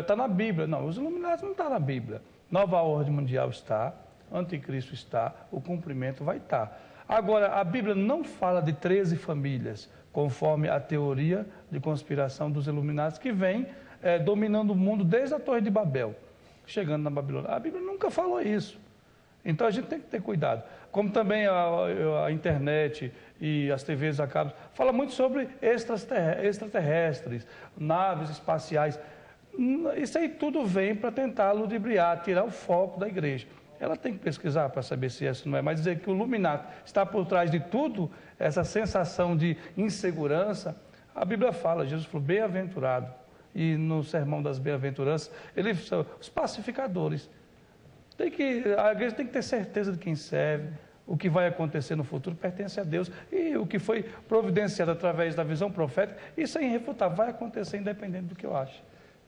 está na Bíblia. Não, os Illuminati não estão na Bíblia. Nova Ordem Mundial está, Anticristo está, o cumprimento vai estar. Agora, a Bíblia não fala de 13 famílias, conforme a teoria de conspiração dos Illuminati, que vem dominando o mundo desde a Torre de Babel, chegando na Babilônia. A Bíblia nunca falou isso. Então a gente tem que ter cuidado. Como também a internet e as TVs a cabo fala muito sobre extraterrestres, naves espaciais. Isso aí tudo vem para tentar ludibriar, tirar o foco da igreja. Ela tem que pesquisar para saber se isso não é, mas dizer que o Illuminati está por trás de tudo, essa sensação de insegurança, a Bíblia fala, Jesus falou, bem-aventurado. E no Sermão das Bem-aventuranças, ele são os pacificadores. A igreja tem que ter certeza de quem serve, o que vai acontecer no futuro pertence a Deus. E o que foi providenciado através da visão profética, isso é irrefutável, vai acontecer independente do que eu acho.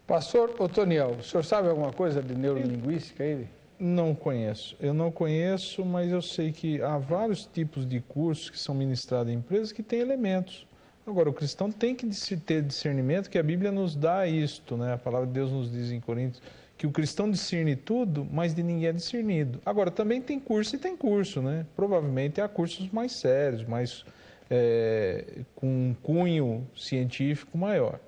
Pastor Otoniel, o senhor sabe alguma coisa de neurolinguística aí? Não conheço. Eu não conheço, mas eu sei que há vários tipos de cursos que são ministrados em empresas que têm elementos. Agora, o cristão tem que ter discernimento, que a Bíblia nos dá isto, né? A palavra de Deus nos diz em Coríntios que o cristão discerne tudo, mas de ninguém é discernido. Agora, também tem curso e tem curso, né? Provavelmente há cursos mais sérios, mais com um cunho científico maior.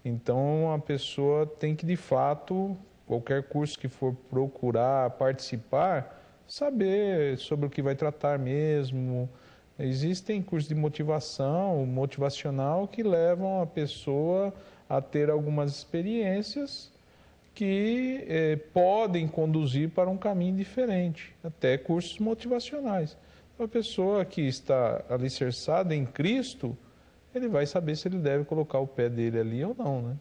Então, a pessoa tem que, de fato, qualquer curso que for procurar participar, saber sobre o que vai tratar mesmo. Existem cursos de motivacional, que levam a pessoa a ter algumas experiências que podem conduzir para um caminho diferente, até cursos motivacionais. A pessoa que está alicerçada em Cristo, ele vai saber se ele deve colocar o pé dele ali ou não, né?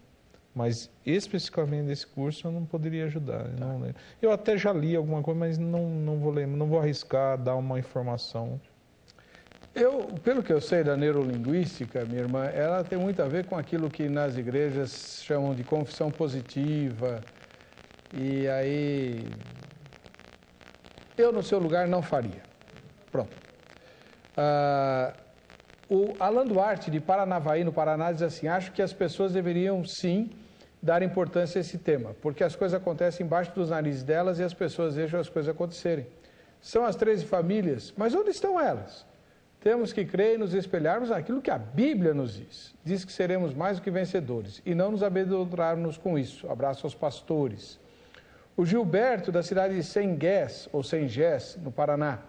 Mas especificamente desse curso eu não poderia ajudar. Não lembro. Eu até já li alguma coisa, mas não vou lembrar, não vou arriscar dar uma informação. Pelo que eu sei da neurolinguística, minha irmã, ela tem muito a ver com aquilo que nas igrejas chamam de confissão positiva. E aí, eu no seu lugar não faria. Pronto. O Alan Duarte, de Paranavaí, no Paraná, diz assim, acho que as pessoas deveriam, sim, dar importância a esse tema, porque as coisas acontecem embaixo dos narizes delas e as pessoas deixam as coisas acontecerem. São as 13 famílias, mas onde estão elas? Temos que crer e nos espelharmos naquilo que a Bíblia nos diz. Diz que seremos mais do que vencedores e não nos amedrontarmos com isso. Abraço aos pastores. O Gilberto, da cidade de Sengés, ou Sengés, no Paraná.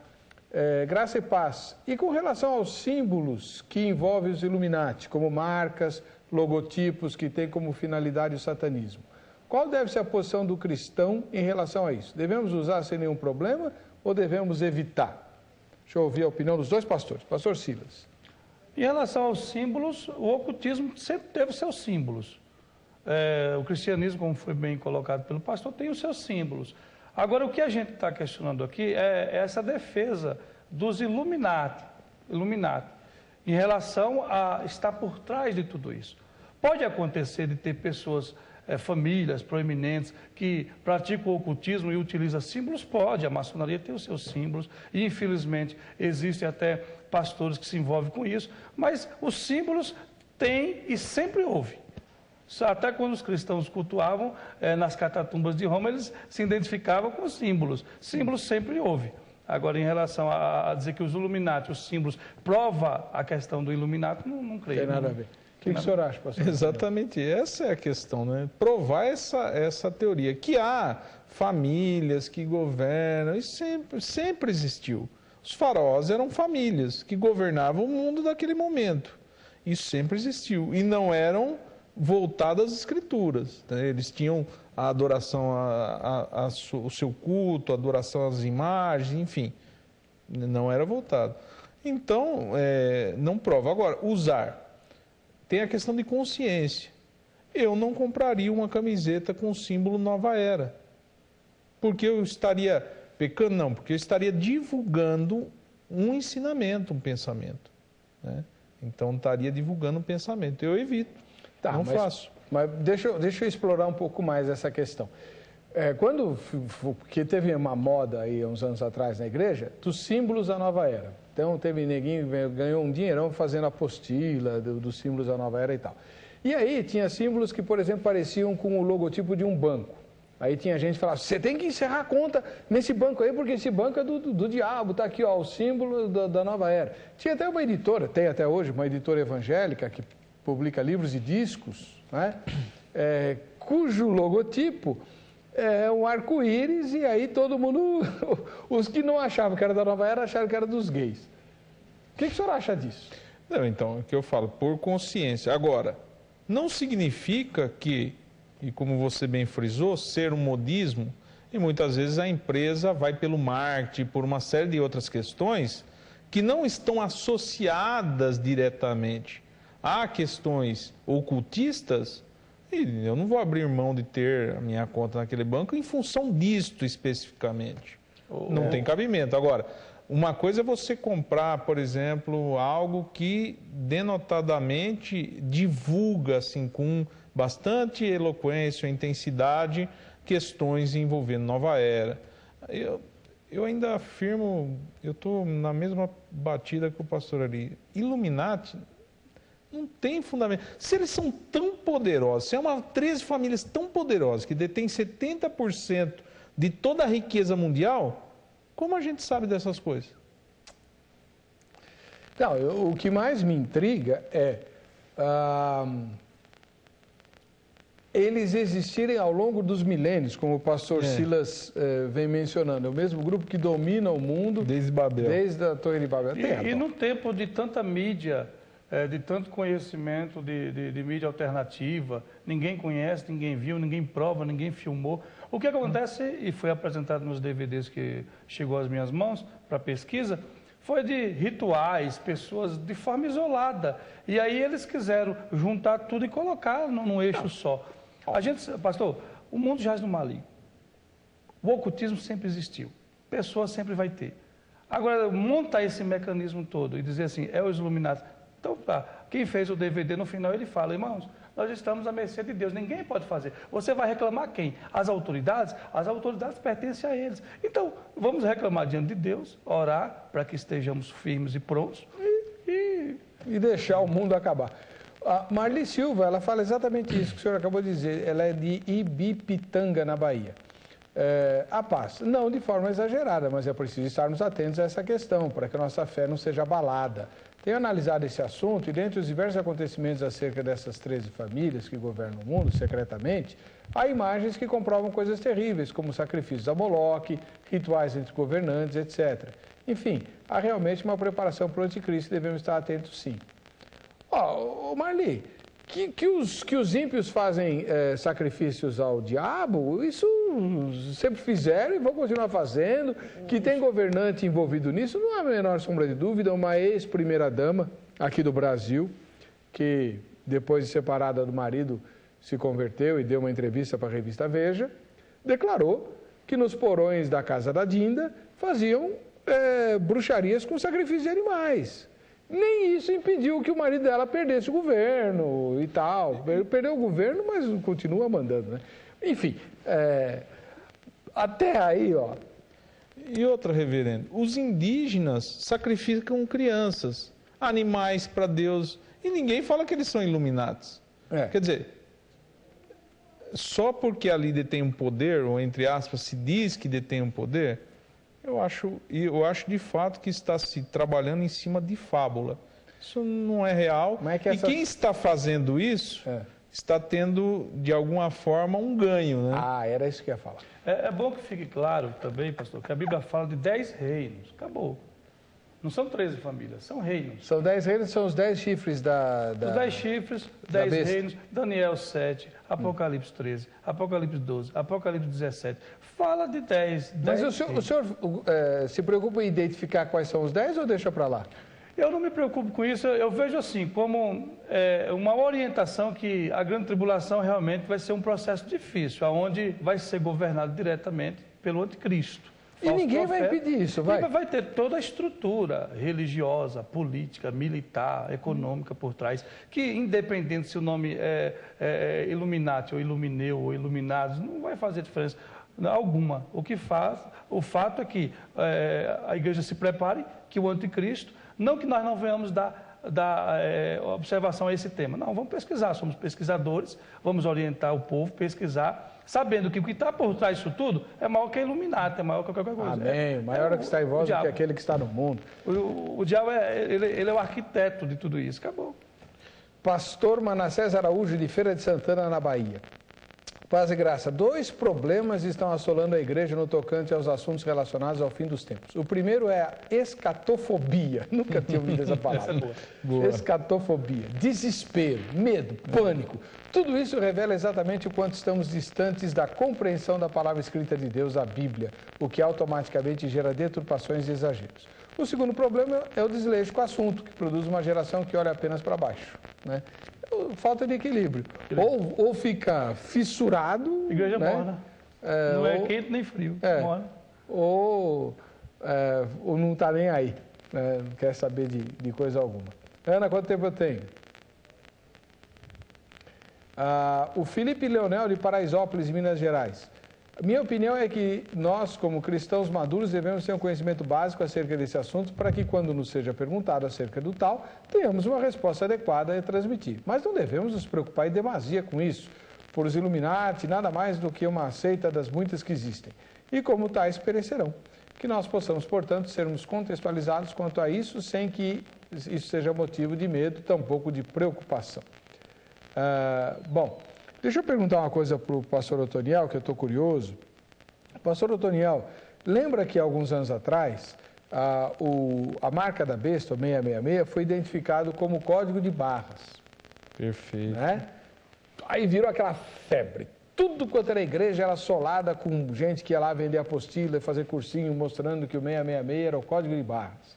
Graça e paz. E com relação aos símbolos que envolvem os Illuminati, como marcas, logotipos que têm como finalidade o satanismo, qual deve ser a posição do cristão em relação a isso? Devemos usar sem nenhum problema ou devemos evitar? Deixa eu ouvir a opinião dos dois pastores. Pastor Silas. Em relação aos símbolos, o ocultismo sempre teve seus símbolos. O cristianismo, como foi bem colocado pelo pastor, tem os seus símbolos. Agora, o que a gente está questionando aqui é essa defesa dos Illuminati, em relação a estar por trás de tudo isso. Pode acontecer de ter pessoas, famílias proeminentes que praticam o ocultismo e utilizam símbolos? Pode, a maçonaria tem os seus símbolos e infelizmente existem até pastores que se envolvem com isso, mas os símbolos tem e sempre houve. Até quando os cristãos cultuavam nas catatumbas de Roma, eles se identificavam com símbolos. Símbolos sempre houve. Agora, em relação a dizer que os Illuminati, os símbolos, prova a questão do Illuminati, não creio. Tem nada a ver. O que o senhor acha, pastor? Exatamente, essa é a questão, né? Provar essa teoria, que há famílias que governam, isso sempre existiu. Os faraós eram famílias que governavam o mundo daquele momento. Isso sempre existiu. E não eram voltadas às escrituras, né? Eles tinham a adoração o seu culto, a adoração às imagens, enfim, não era voltado. Então, não prova. Agora, usar. Tem a questão de consciência. Eu não compraria uma camiseta com o símbolo Nova Era. Porque eu estaria pecando? Não, porque eu estaria divulgando um ensinamento, um pensamento, né? Então, estaria divulgando um pensamento. Eu evito, não faço. Mas deixa eu explorar um pouco mais essa questão. Porque teve uma moda aí, uns anos atrás na igreja, dos símbolos da Nova Era. Então, teve neguinho que ganhou um dinheirão fazendo apostila dos símbolos da Nova Era e tal. E aí tinha símbolos que, por exemplo, pareciam com o logotipo de um banco. Aí tinha gente que falava, você tem que encerrar a conta nesse banco aí, porque esse banco é do diabo, está aqui, ó, o símbolo da nova era. Tinha até uma editora, tem até hoje, uma editora evangélica que publica livros e discos, né? Cujo logotipo é um arco-íris, e aí todo mundo, os que não achavam que era da nova era, acharam que era dos gays. O que o senhor acha disso? Não, então, é o que eu falo, por consciência. Agora, não significa que, e como você bem frisou, ser um modismo, e muitas vezes a empresa vai pelo marketing, por uma série de outras questões que não estão associadas diretamente a questões ocultistas, e eu não vou abrir mão de ter a minha conta naquele banco em função disto especificamente. Não tem cabimento. Agora, uma coisa é você comprar, por exemplo, algo que denotadamente divulga, assim, com bastante eloquência, intensidade, questões envolvendo nova era. Eu ainda afirmo, eu estou na mesma batida que o pastor ali. Illuminati não tem fundamento. Se eles são tão poderosos, se é uma 13 famílias tão poderosas que detêm 70% de toda a riqueza mundial, como a gente sabe dessas coisas? Não, o que mais me intriga é eles existirem ao longo dos milênios, como o pastor Silas vem mencionando. É o mesmo grupo que domina o mundo desde Babel, desde a Torre de Babel. E no tempo de tanta mídia, de tanto conhecimento de mídia alternativa, ninguém conhece, ninguém viu, ninguém prova, ninguém filmou. O que acontece, e foi apresentado nos DVDs que chegou às minhas mãos para pesquisa, foi de rituais, pessoas de forma isolada. E aí eles quiseram juntar tudo e colocar num eixo só. A gente, pastor, o mundo jaz no maligno. O ocultismo sempre existiu. Pessoa sempre vai ter. Agora, montar esse mecanismo todo e dizer assim, é os Illuminati. Então, tá. Quem fez o DVD, no final ele fala, irmãos, nós estamos à mercê de Deus, ninguém pode fazer. Você vai reclamar quem? As autoridades? As autoridades pertencem a eles. Então, vamos reclamar diante de Deus, orar para que estejamos firmes e prontos e deixar o mundo acabar. A Marli Silva, ela fala exatamente isso que o senhor acabou de dizer. Ela é de Ibipitanga, na Bahia. A paz, não de forma exagerada, mas é preciso estarmos atentos a essa questão, para que a nossa fé não seja abalada. Tenho analisado esse assunto e, dentre os diversos acontecimentos acerca dessas 13 famílias que governam o mundo secretamente, há imagens que comprovam coisas terríveis, como sacrifícios a Moloque, rituais entre governantes, etc. Enfim, há realmente uma preparação para o anticristo e devemos estar atentos, sim. Marli, que os ímpios fazem sacrifícios ao diabo, isso sempre fizeram e vão continuar fazendo. Que tem governante envolvido nisso, não há a menor sombra de dúvida. Uma ex-primeira-dama aqui do Brasil, que depois de separada do marido se converteu e deu uma entrevista para a revista Veja, declarou que nos porões da casa da Dinda faziam bruxarias com sacrifício de animais. Nem isso impediu que o marido dela perdesse o governo e tal. Ele perdeu o governo, mas continua mandando, né? Enfim, até aí, ó. E outra, reverendo, os indígenas sacrificam crianças, animais para Deus, e ninguém fala que eles são iluminados. Quer dizer, só porque ali detém um poder, ou entre aspas, se diz que detém um poder, eu acho de fato que está se trabalhando em cima de fábula. Isso não é real. E quem está fazendo isso está tendo, de alguma forma, um ganho, né? Era isso que eu ia falar. É bom que fique claro também, pastor, que a Bíblia fala de 10 reinos. Acabou. Não são 13 famílias, são reinos. São 10 reinos, são os 10 chifres Os 10 chifres, 10 reinos, Daniel 7, Apocalipse 13, Apocalipse 12, Apocalipse 17. Fala de 10. Mas o senhor se preocupa em identificar quais são os 10 ou deixa para lá? Eu não me preocupo com isso, eu vejo assim, como uma orientação que a grande tribulação realmente vai ser um processo difícil, onde vai ser governado diretamente pelo anticristo. E ninguém vai impedir isso, vai? Vai ter toda a estrutura religiosa, política, militar, econômica por trás, que independente se o nome é Illuminati, ou Ilumineu, ou Iluminados, não vai fazer diferença alguma. O fato é que a igreja se prepare, que o anticristo, não que nós não venhamos dar dar observação a esse tema. Não, vamos pesquisar, somos pesquisadores, vamos orientar o povo, pesquisar, sabendo que o que está por trás disso tudo é maior que a Illuminati, é maior que qualquer coisa. Amém. Maior é que está em vós do que aquele que está no mundo. O diabo ele é o arquiteto de tudo isso. Acabou. Pastor Manassés Araújo, de Feira de Santana, na Bahia. Paz e graça. 2 problemas estão assolando a igreja no tocante aos assuntos relacionados ao fim dos tempos. O primeiro é a escatofobia. Nunca tinha ouvido essa palavra. Boa. Escatofobia. Desespero, medo, pânico. Tudo isso revela exatamente o quanto estamos distantes da compreensão da palavra escrita de Deus, a Bíblia, o que automaticamente gera deturpações e exageros. O segundo problema é o desleixo com o assunto, que produz uma geração que olha apenas para baixo, né? Falta de equilíbrio. Ou fica fissurado... Igreja né? morna. Não é quente nem frio. Morna. Ou não está nem aí, né? Não quer saber de coisa alguma. Ana, quanto tempo eu tenho? O Felipe Leonel, de Paraisópolis, Minas Gerais. Minha opinião é que nós, como cristãos maduros, devemos ter um conhecimento básico acerca desse assunto para que, quando nos seja perguntado acerca do tal, tenhamos uma resposta adequada a transmitir. Mas não devemos nos preocupar em demasia com isso, por os Illuminati, nada mais do que uma seita das muitas que existem. E como tais, perecerão. Que nós possamos, portanto, sermos contextualizados quanto a isso, sem que isso seja motivo de medo, tampouco de preocupação. Bom... Deixa eu perguntar uma coisa para o pastor Otoniel, que eu estou curioso. Pastor Otoniel, lembra que alguns anos atrás, a marca da besta, o 666, foi identificado como código de barras. Perfeito. Né? Aí virou aquela febre. Tudo quanto era igreja era assolada com gente que ia lá vender apostila e fazer cursinho mostrando que o 666 era o código de barras.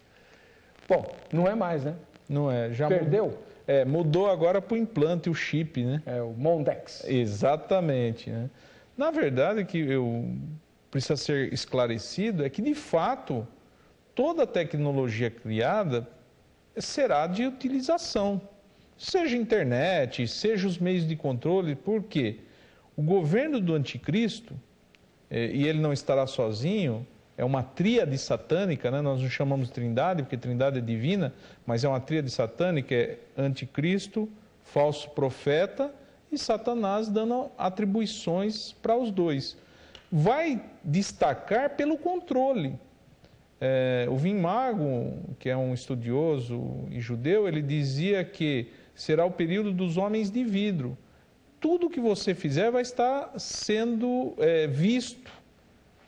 Bom, não é mais, né? Não é. Já perdeu? Mudou agora para o implante, o chip, né? O Mondex. Exatamente, né? Na verdade, que precisa ser esclarecido é que, de fato, toda tecnologia criada será de utilização. Seja internet, seja os meios de controle, porque o governo do anticristo, e ele não estará sozinho, é uma tríade satânica, né? Nós não chamamos de trindade, porque trindade é divina, mas é uma tríade satânica, é anticristo, falso profeta e Satanás dando atribuições para os dois. Vai destacar pelo controle. O Vim Mago, que é um estudioso e judeu, ele dizia que será o período dos homens de vidro. Tudo que você fizer vai estar sendo visto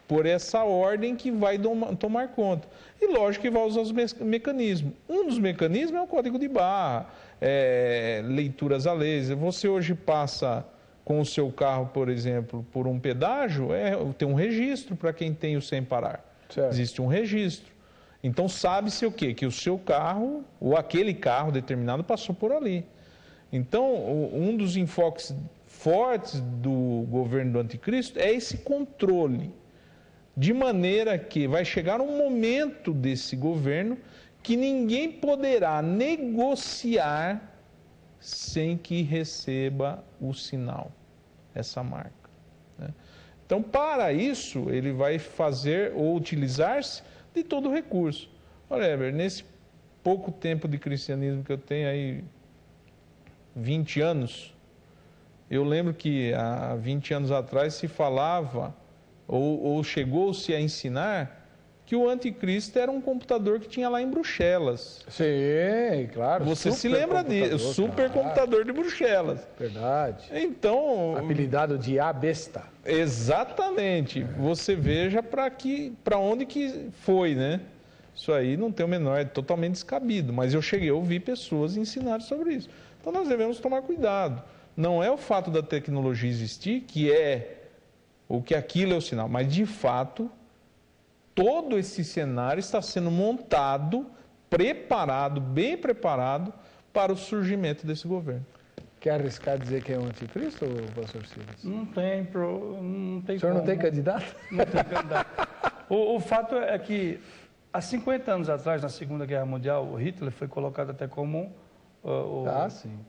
por essa ordem que vai tomar conta. E lógico que vai usar os mecanismos. Um dos mecanismos é o código de barra, leituras a laser. Você hoje passa com o seu carro, por exemplo, por um pedágio, tem um registro para quem tem o sem parar. Certo. Existe um registro. Então sabe-se o quê? Que o seu carro, ou aquele carro determinado, passou por ali. Então, um dos enfoques fortes do governo do anticristo é esse controle. De maneira que vai chegar um momento desse governo que ninguém poderá negociar sem que receba o sinal, essa marca, né? Então, para isso, ele vai fazer ou utilizar-se de todo o recurso. Olha, Heber, nesse pouco tempo de cristianismo que eu tenho aí, 20 anos, eu lembro que há 20 anos atrás se falava... Ou chegou-se a ensinar que o anticristo era um computador que tinha lá em Bruxelas. Sim, claro. Você se lembra disso, supercomputador de Bruxelas. Verdade. Então... apelidado de a besta. Exatamente. Você veja para onde que foi, né? Isso aí não tem o menor, é totalmente descabido. Mas eu cheguei a ouvir pessoas ensinarem sobre isso. Então nós devemos tomar cuidado. Não é o fato da tecnologia existir que ou que aquilo é o sinal, mas de fato, todo esse cenário está sendo montado, preparado, bem preparado para o surgimento desse governo. Quer arriscar dizer que é o anticristo, pastor Silas? Não tem O senhor não tem candidato? Não tem candidato. O fato é que, há 50 anos atrás, na Segunda Guerra Mundial, o Hitler foi colocado até como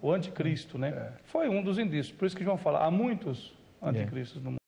o anticristo, né? Foi um dos indícios. Por isso que João fala, há muitos anticristos no mundo.